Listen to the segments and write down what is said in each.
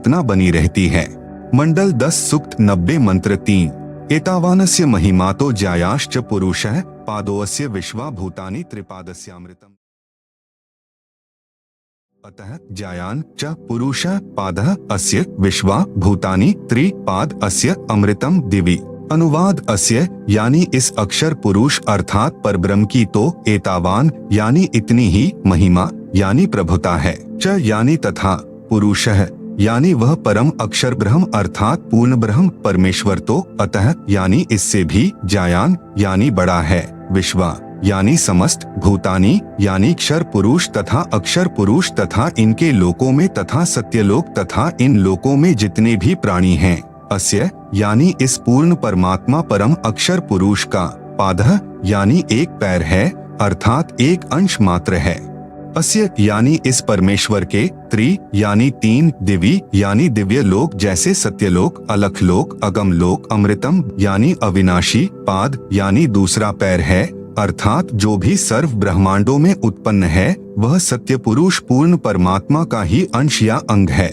यातना बनी रहती है। मंडल 10 सूक्त 90 मंत्र 3। एतावानस्य महिमातो ज्यायाश्च पुरुषः पादोऽस्य विश्वा भूतानि त्रिपादस्यामृतम्। अतः ज्यायान च पुरुषः पादः अस्य विश्वा भूतानि त्रिपाद अस्य अमृतम दिवि। अनुवाद अस्य यानी इस अक्षर पुरुष अर्थात परब्रह्म की तो एतावान यानी इतनी ही महिमा यानी प्रभुता है, च यानी तथा, पुरुषः यानी वह परम अक्षर ब्रह्म अर्थात पूर्ण ब्रह्म परमेश्वर तो अतः यानी इससे भी ज्यायान यानी बड़ा है, विश्वा यानी समस्त, भूतानी यानी क्षर पुरुष तथा अक्षर पुरुष तथा इनके लोकों में तथा सत्यलोक तथा इन लोकों में जितने भी प्राणी हैं, अस्य यानी इस पूर्ण परमात्मा परम अक्षर पुरुष का, पादः यानी एक पैर है अर्थात एक अंश मात्र है, अस्य यानी इस परमेश्वर के, त्रि यानी तीन, दिवि यानी दिव्य लोक जैसे सत्यलोक, अलख लोक, अगम लोक, अमृतम यानी अविनाशी, पाद यानी दूसरा पैर है अर्थात जो भी सर्व ब्रह्मांडों में उत्पन्न है वह सत्य पुरुष पूर्ण परमात्मा का ही अंश या अंग है।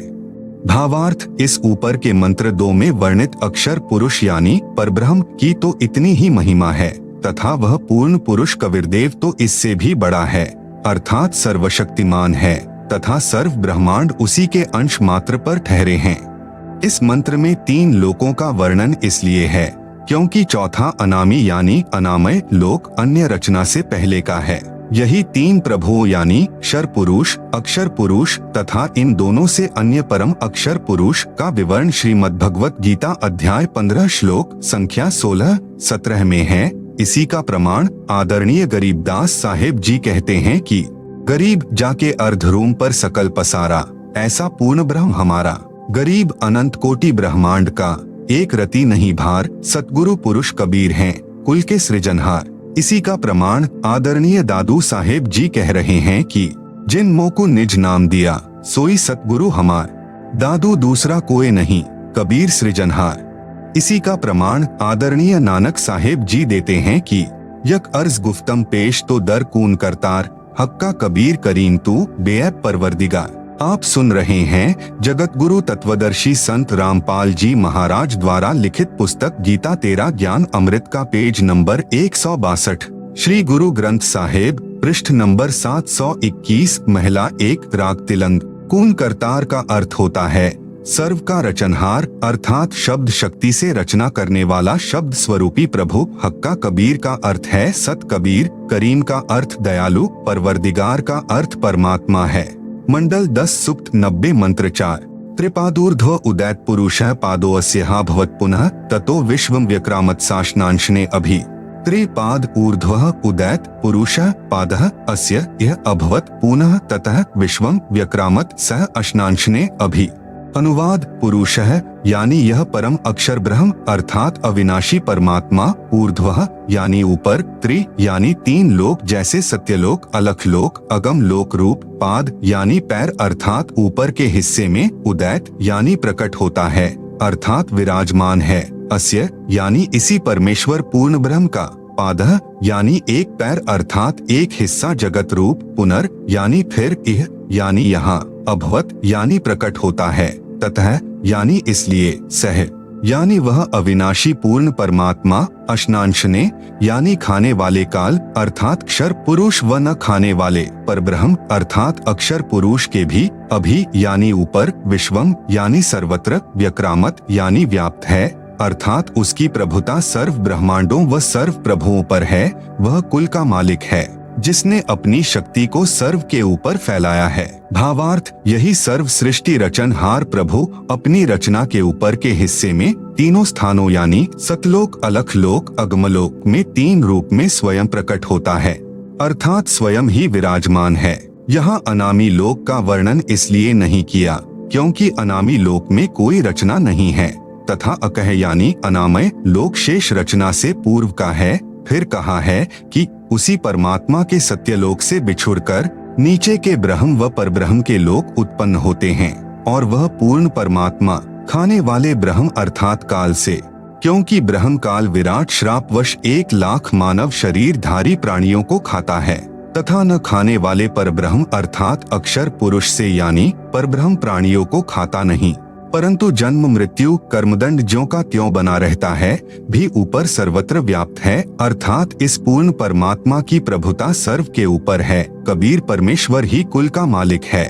भावार्थ इस ऊपर के मंत्र 2 में वर्णित अक्षर पुरुष यानी परब्रह्म की तो इतनी ही महिमा है तथा वह पूर्ण पुरुष कबीरदेव तो इससे भी बड़ा है अर्थात सर्वशक्तिमान है तथा सर्व ब्रह्मांड उसी के अंश मात्र पर ठहरे हैं। इस मंत्र में 3 लोकों का वर्णन इसलिए है क्योंकि चौथा अनामी यानी अनामय लोक अन्य रचना से पहले का है। यही 3 प्रभुओं यानी क्षर पुरुष, अक्षर पुरुष तथा इन दोनों से अन्य परम अक्षर पुरुष का विवरण श्रीमद् भगवत गीता अध्याय 15 श्लोक संख्या 16-17 में है। इसी का प्रमाण आदरणीय गरीबदास साहेब जी कहते हैं कि गरीब जाके अर्धरूम पर सकल पसारा, ऐसा पूर्ण ब्रह्म हमारा, गरीब अनंत कोटि ब्रह्मांड का, एक रति नहीं भार, सतगुरु पुरुष कबीर हैं कुल के सृजनहार। इसी का प्रमाण आदरणीय दादू साहेब जी कह रहे हैं कि जिन मोह को निज नाम दिया सोई सतगुरु हमार, दादू दूसरा कोई नहीं, कबीर सृजनहार। इसी का प्रमाण आदरणीय नानक साहेब जी देते हैं कि यक अर्ज गुफ्तम पेश तो दर कून करतार, हक्का कबीर करीम तू बेअब परवरदिगार। आप सुन रहे हैं जगत गुरु तत्वदर्शी संत रामपाल जी महाराज द्वारा लिखित पुस्तक गीता तेरा ज्ञान अमृत का पेज नंबर 162, श्री गुरु ग्रंथ साहेब पृष्ठ नंबर 721, महिला 1, राग तिलंग। कून करतार का अर्थ होता है सर्व का रचनहार अर्थात शब्द शक्ति से रचना करने वाला शब्द स्वरूपी प्रभु। हक्का कबीर का अर्थ है सत कबीर, करीम का अर्थ दयालु, परवरदिगार का अर्थ परमात्मा है। मंडल 10 सूक्त 90 मंत्र 4। त्रिपादूर्ध्व उदैत पुरुषः पादोऽस्यः भवत् पुनः ततो विश्वं व्यक्रामत् शासनांशने अभि। त्रिपाद ऊर्ध्वः उदैत पुरुषः पादः अस्य यह अभवत् पुनः ततः विश्वं व्यक्रामत् सह अशनांशने अभि। अनुवाद पुरुषः यानी यह परम अक्षर ब्रह्म अर्थात अविनाशी परमात्मा, ऊर्ध्वः यानी ऊपर, त्रि यानी 3 लोक जैसे सत्यलोक, अलख लोक, अगम लोक रूप, पाद यानी पैर अर्थात ऊपर के हिस्से में, उदैत यानी प्रकट होता है अर्थात विराजमान है, अस्य यानी इसी परमेश्वर पूर्ण ब्रह्म का, पादः यानी एक पैर अर्थात एक हिस्सा जगत रूप, पुनर् यानी फिर, इह यानी यहाँ, अभवत यानी प्रकट होता है, ततः यानी इसलिए, सह यानी वह अविनाशी पूर्ण परमात्मा, अशनांशने यानी खाने वाले काल अर्थात क्षर पुरुष व न खाने वाले परब्रह्म अर्थात अक्षर पुरुष के भी, अभि यानी ऊपर, विश्वम यानी सर्वत्र, व्यक्रामत यानी व्याप्त है अर्थात उसकी प्रभुता सर्व ब्रह्मांडों व सर्व प्रभुओं पर है। वह कुल का मालिक है जिसने अपनी शक्ति को सर्व के ऊपर फैलाया है। भावार्थ यही सर्व सृष्टि रचनहार प्रभु अपनी रचना के ऊपर के हिस्से में तीनों स्थानों यानी सतलोक, अलख लोक, अगमलोक में 3 रूप में स्वयं प्रकट होता है अर्थात स्वयं ही विराजमान है। यहाँ अनामी लोक का वर्णन इसलिए नहीं किया क्योंकि अनामी लोक में कोई रचना नहीं है तथा अकह यानी अनामय लोक शेष रचना से पूर्व का है। फिर कहा है कि उसी परमात्मा के सत्यलोक से बिछुड़कर नीचे के ब्रह्म व परब्रह्म के लोक उत्पन्न होते हैं और वह पूर्ण परमात्मा खाने वाले ब्रह्म अर्थात काल से, क्योंकि ब्रह्म काल विराट श्रापवश 1 लाख मानव शरीरधारी प्राणियों को खाता है तथा न खाने वाले परब्रह्म अर्थात अक्षर पुरुष से यानी परब्रह्म प्राणियों को खाता नहीं। परंतु जन्म मृत्यु कर्मदंड ज्यों का त्यों बना रहता है, भी ऊपर सर्वत्र व्याप्त है, अर्थात इस पूर्ण परमात्मा की प्रभुता सर्व के ऊपर है। कबीर परमेश्वर ही कुल का मालिक है,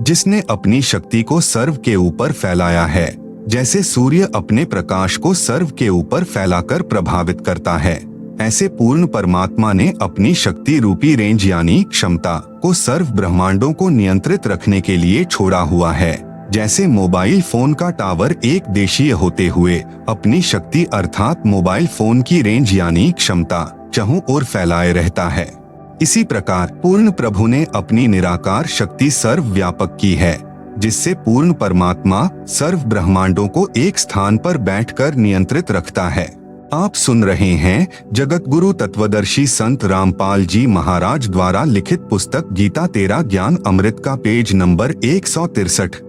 जिसने अपनी शक्ति को सर्व के ऊपर फैलाया है। जैसे सूर्य अपने प्रकाश को सर्व के ऊपर फैलाकर प्रभावित करता है, ऐसे पूर्ण परमात्मा ने अपनी शक्ति रूपी रेंज यानी क्षमता को सर्व ब्रह्मांडों को नियंत्रित रखने के लिए छोड़ा हुआ है। जैसे मोबाइल फोन का टावर एक देशीय होते हुए अपनी शक्ति अर्थात मोबाइल फोन की रेंज यानी क्षमता चहुं ओर फैलाए रहता है, इसी प्रकार पूर्ण प्रभु ने अपनी निराकार शक्ति सर्व व्यापक की है, जिससे पूर्ण परमात्मा सर्व ब्रह्मांडों को एक स्थान पर बैठकर नियंत्रित रखता है। आप सुन रहे हैं जगत गुरु तत्वदर्शी संत रामपाल जी महाराज द्वारा लिखित पुस्तक गीता तेरा ज्ञान अमृत का पेज नंबर 163।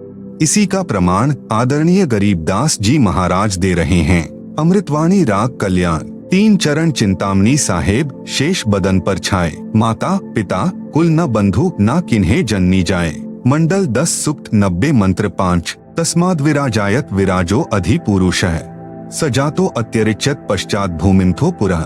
इसी का प्रमाण आदरणीय गरीबदास जी महाराज दे रहे हैं। अमृतवाणी राग कल्याण। 3 चरण चिंतामणि साहेब शेष बदन पर छाए, माता पिता कुल न बंधु ना किन्हे जननी जाए। मंडल 10 सूक्त 90 मंत्र 5। तस्माद् विराजायत विराजो अधि पुरुषः सजातो अत्यरिच्यत पश्चात भूमिमथो पुरः।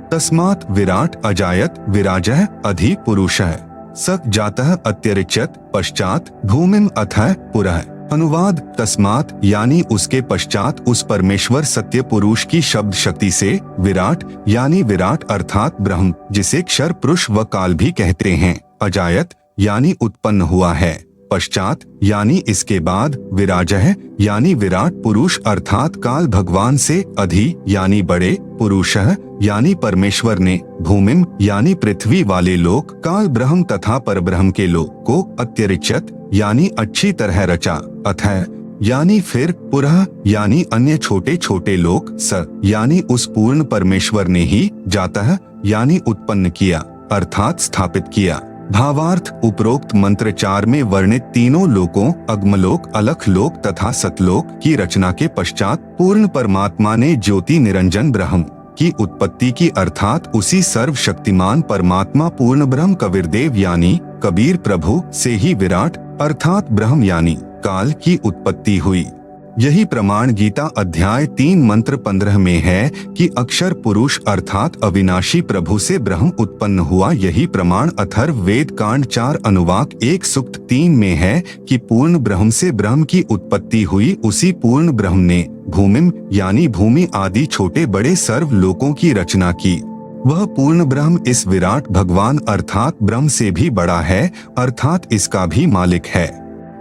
तस्मात् विराट अजायत विराजः अधि पुरुषः स जातः अत्यरिच्यत पश्चात भूमिम अथः पुरः। अनुवाद तस्मात् यानी उसके पश्चात उस परमेश्वर सत्य पुरुष की शब्द शक्ति से, विराट यानी विराट अर्थात ब्रह्म जिसे क्षर पुरुष व काल भी कहते हैं, अजायत यानी उत्पन्न हुआ है, पश्चात यानी इसके बाद, विराजः यानी विराट पुरुष अर्थात काल भगवान से, अधि यानी बड़े, पुरुषः यानी परमेश्वर ने, भूमिम यानी पृथ्वी वाले लोक, काल ब्रह्म तथा परब्रह्म के लोक को, अत्यरिच्यत यानी अच्छी तरह रचा, अथः यानी फिर, पुरः यानी अन्य छोटे छोटे लोक, स यानी उस पूर्ण परमेश्वर ने ही, जातः यानी उत्पन्न किया अर्थात स्थापित किया। भावार्थ उपरोक्त मंत्र 4 में वर्णित तीनों लोकों अग्मलोक, अलखलोक तथा सतलोक की रचना के पश्चात पूर्ण परमात्मा ने ज्योति निरंजन ब्रह्म की उत्पत्ति की अर्थात उसी सर्वशक्तिमान परमात्मा पूर्ण ब्रह्म कबीरदेव यानी कबीर प्रभु से ही विराट अर्थात ब्रह्म यानी काल की उत्पत्ति हुई। यही प्रमाण गीता अध्याय 3 मंत्र 15 में है कि अक्षर पुरुष अर्थात अविनाशी प्रभु से ब्रह्म उत्पन्न हुआ। यही प्रमाण अथर्व वेद कांड 4 अनुवाक 1 सूक्त 3 में है कि पूर्ण ब्रह्म से ब्रह्म की उत्पत्ति हुई। उसी पूर्ण ब्रह्म ने भूमिम यानी भूमि आदि छोटे बड़े सर्व लोकों की रचना की। वह पूर्ण ब्रह्म इस विराट भगवान अर्थात ब्रह्म से भी बड़ा है अर्थात इसका भी मालिक है।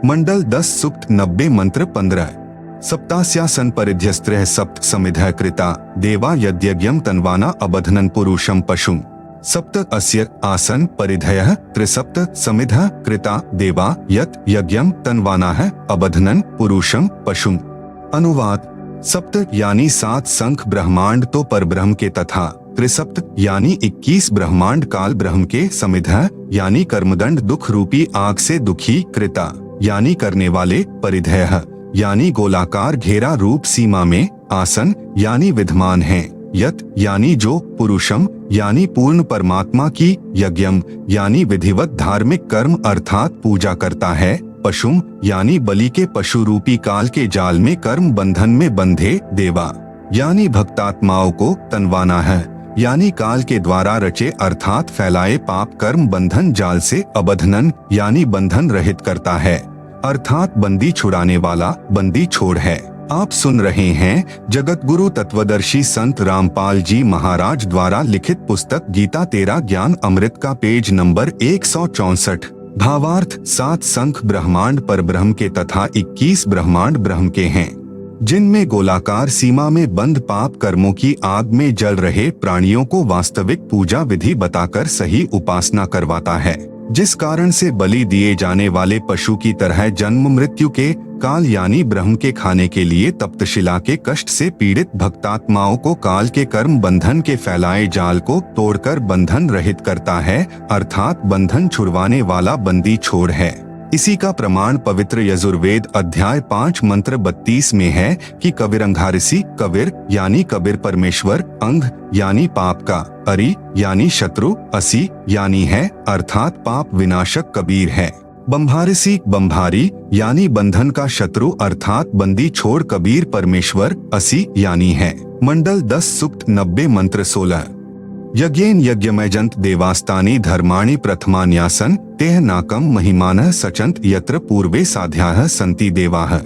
मंडल 10 सूक्त 90 मंत्र 15। सप्तास्यासन परिध्यस्त्रः सप्त समिधः कृता देवा यद्यज्ञं तन्वाना अबध्नन् पुरुषं पशुं। सप्त अस्य आसन परिधयः त्रिसप्त समिधः कृता देवा यत् यज्ञं तन्वानाः अबध्नन् पुरुषं पशुं। अनुवाद सप्त यानी 7 संख ब्रह्मांड तो परब्रह्म के तथा त्रिसप्त यानी 21 ब्रह्मांड काल ब्रह्म के, समिधः यानी कर्मदंड दुख रूपी आग से दुखी, कृता यानी करने वाले, परिधयः यानी गोलाकार घेरा रूप सीमा में, आसन यानी विद्यमान है, यत यानी जो, पुरुषम यानी पूर्ण परमात्मा की, यज्ञम यानी विधिवत धार्मिक कर्म अर्थात पूजा करता है, पशुम यानी बलि के पशु रूपी काल के जाल में कर्म बंधन में बंधे, देवा यानी भक्तात्माओं को, तनवाना है यानी काल के द्वारा रचे अर्थात फैलाए पाप कर्म बंधन जाल से, अबधनन यानी बंधन रहित करता है अर्थात बंदी छुड़ाने वाला, बंदी छोड़ है। आप सुन रहे हैं जगत गुरु तत्वदर्शी संत रामपाल जी महाराज द्वारा लिखित पुस्तक गीता तेरा ज्ञान अमृत का पेज नंबर 164। भावार्थ 7 संख ब्रह्मांड पर ब्रह्म के तथा 21 ब्रह्मांड ब्रह्म के हैं, जिनमें गोलाकार सीमा में बंद पाप कर्मों की आग में जल रहे प्राणियों को वास्तविक पूजा विधि बताकर सही उपासना करवाता है, जिस कारण से बलि दिए जाने वाले पशु की तरह जन्म मृत्यु के काल यानी ब्रह्म के खाने के लिए तप्तशिला के कष्ट से पीड़ित भक्तात्माओं को काल के कर्म बंधन के फैलाए जाल को तोड़कर बंधन रहित करता है अर्थात बंधन छुड़वाने वाला बंदी छोड़ है। इसी का प्रमाण पवित्र यजुर्वेद अध्याय 5 मंत्र 32 में है कि कविरंघारिसी, कविर यानी कबीर परमेश्वर, अंग यानी पाप का, अरि यानी शत्रु, असी यानी है अर्थात पाप विनाशक कबीर है। बम्भारसी बम्भारी यानी बंधन का शत्रु अर्थात बंदी छोड़ कबीर परमेश्वर असी यानी है। मंडल 10 सूक्त 90 मंत्र 16। यज्ञेन यज्ञमयजंत देवास्तानि धर्माणि प्रथमान्यासन तेह नाकम महिमानः सचंत यत्र पूर्वे साध्याः सन्ति देवाः।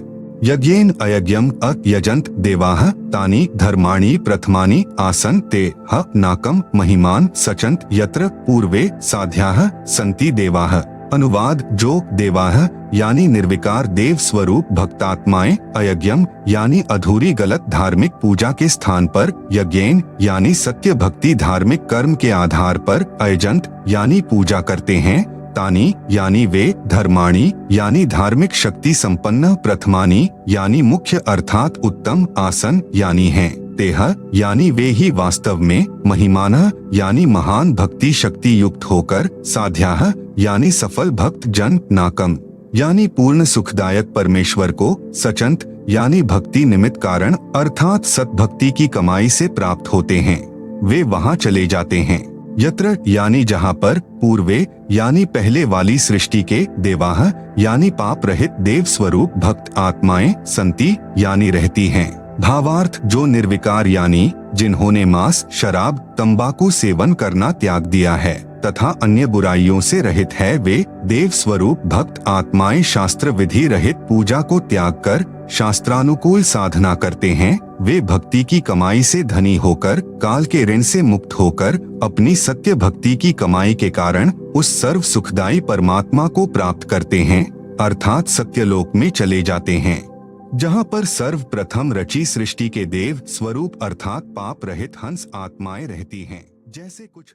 यज्ञेन अयज्ञम अयजंत देवाः तानि धर्माणि प्रथमानि आसन ते ह नाकम महिमान सचंत यत्र पूर्वे साध्याः सन्ति देवाः। अनुवाद जो देवाः यानी निर्विकार देव स्वरूप भक्तात्माएं, अयज्ञम यानी अधूरी गलत धार्मिक पूजा के स्थान पर, यज्ञेन यानी सत्य भक्ति धार्मिक कर्म के आधार पर, अयजंत यानी पूजा करते हैं, तानी यानी वे, धर्माणी यानी धार्मिक शक्ति संपन्न, प्रथमानी यानी मुख्य अर्थात उत्तम, आसन यानी हैं, तेह यानी वे ही वास्तव में, महिमानः यानी महान भक्ति शक्ति युक्त होकर, साध्याः यानी सफल भक्त जन, नाकम यानी पूर्ण सुखदायक परमेश्वर को, सचंत यानी भक्ति निमित्त कारण अर्थात सतभक्ति की कमाई से प्राप्त होते हैं, वे वहां चले जाते हैं। यत्र यानी जहां पर, पूर्वे यानी पहले वाली सृष्टि के, देवाः यानी पाप रहित देव स्वरूप भक्त आत्माएं, संति यानी रहती हैं। भावार्थ जो निर्विकार यानी जिन्होंने मांस, शराब, तंबाकू सेवन करना त्याग दिया है तथा अन्य बुराइयों से रहित है, वे देव स्वरूप भक्त आत्माएं शास्त्र विधि रहित पूजा को त्याग कर शास्त्रानुकूल साधना करते हैं, वे भक्ति की कमाई से धनी होकर, काल के ऋण से मुक्त होकर, अपनी सत्य भक्ति की कमाई के कारण उस सर्व सुखदायी परमात्मा को प्राप्त करते हैं, अर्थात सत्यलोक में चले जाते हैं, जहां पर सर्वप्रथम रची सृष्टि के देव स्वरूप अर्थात पाप रहित हंस आत्माएं रहती हैं। जैसे कुछ